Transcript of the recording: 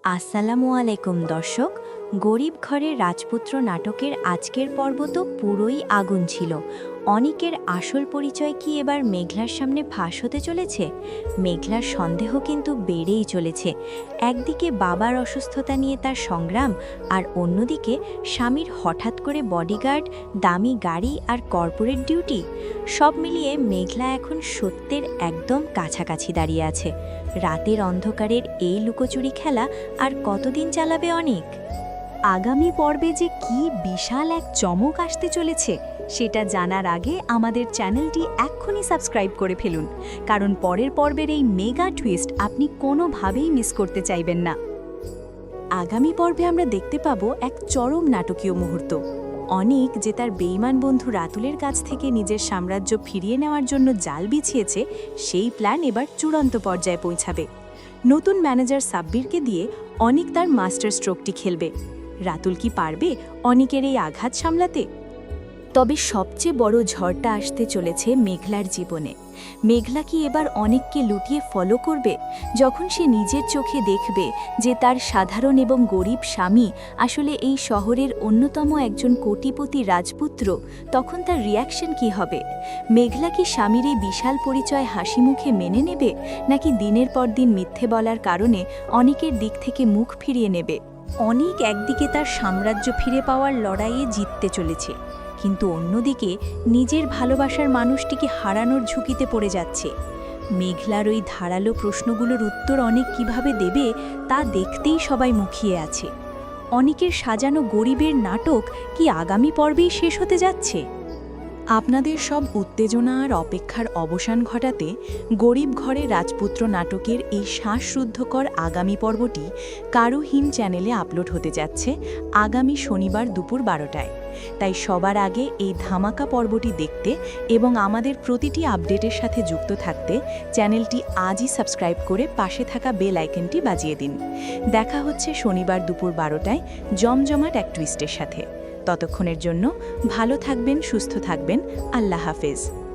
আসসালামু আলাইকুম দর্শক। গরিব ঘরের রাজপুত্র নাটকের আজকের পর্ব তো পুরোই আগুন ছিল। অনিকের আসল পরিচয় কি এবার মেঘলার সামনে ফাঁস হতে চলেছে? মেঘলার সন্দেহ কিন্তু বেড়েই চলেছে। একদিকে বাবার অসুস্থতা নিয়ে তার সংগ্রাম, আর অন্যদিকে স্বামীর হঠাৎ করে বডিগার্ড, দামি গাড়ি আর কর্পোরেট ডিউটি। সব মিলিয়ে মেঘলা এখন সত্যের একদম কাছাকাছি দাঁড়িয়ে আছে। রাতের অন্ধকারের এই লুকোচুরি খেলা আর কতদিন চালাবে অনিক? আগামী পর্বে যে কি বিশাল এক চমক আসতে চলেছে সেটা জানার আগে আমাদের চ্যানেলটি এক্ষুনি সাবস্ক্রাইব করে ফেলুন, কারণ পরের পর্বের এই মেগা টুইস্ট আপনি কোনোভাবেই মিস করতে চাইবেন না। আগামী পর্বে আমরা দেখতে পাবো এক চরম নাটকীয় মুহূর্ত। অনিক যে তার বেঈমান বন্ধু রাতুলের কাছ থেকে নিজের সাম্রাজ্য ফিরিয়ে নেওয়ার জন্য জাল বিছিয়েছে, সেই প্ল্যান এবার চূড়ান্ত পর্যায়ে পৌঁছাবে। নতুন ম্যানেজার সাব্বিরকে দিয়ে অনিক তার মাস্টার স্ট্রোকটি খেলবে। রাতুল কি পারবে অনিকের এই আঘাত সামলাতে? তবে সবচেয়ে বড় ঝড়টা আসতে চলেছে মেঘলার জীবনে। মেঘলা কি এবার অনিককে লুটিয়ে ফলো করবে? যখন সে নিজের চোখে দেখবে যে তার সাধারণ এবং গরিব স্বামী আসলে এই শহরের অন্যতম একজন কোটিপতি রাজপুত্র, তখন তার রিয়াকশন কি হবে? মেঘলা কি স্বামীর এই বিশাল পরিচয় হাসি মুখে মেনে নেবে, নাকি দিনের পর দিন মিথ্যে বলার কারণে অনিকের দিক থেকে মুখ ফিরিয়ে নেবে? অনিক একদিকে তার সাম্রাজ্য ফিরে পাওয়ার লড়াইয়ে জিততে চলেছে, কিন্তু অন্যদিকে নিজের ভালোবাসার মানুষটিকে হারানোর ঝুঁকিতে পড়ে যাচ্ছে। মেঘলার ওই ধারালো প্রশ্নগুলোর উত্তর অনিক কিভাবে দেবে তা দেখতেই সবাই মুখিয়ে আছে। অনিকের সাজানো গরিবের নাটক কি আগামী পর্বেই শেষ হতে যাচ্ছে? আপনাদের সব উত্তেজনা আর অপেক্ষার অবসান ঘটাতে গরিব ঘরে রাজপুত্র নাটকের এই শ্বাসরুদ্ধকর আগামী পর্বটি কারুহীন চ্যানেলে আপলোড হতে যাচ্ছে আগামী শনিবার দুপুর 12টায়। তাই সবার আগে এই ধামাকা পর্বটি দেখতে এবং আমাদের প্রতিটি আপডেটের সাথে যুক্ত থাকতে চ্যানেলটি আজই সাবস্ক্রাইব করে পাশে থাকা বেল আইকনটি বাজিয়ে দিন। দেখা হচ্ছে শনিবার দুপুর 12টায় জমজমাট এক টুইস্টের সাথে। ততক্ষণের জন্য ভালো থাকবেন, সুস্থ থাকবেন। আল্লাহ হাফেজ।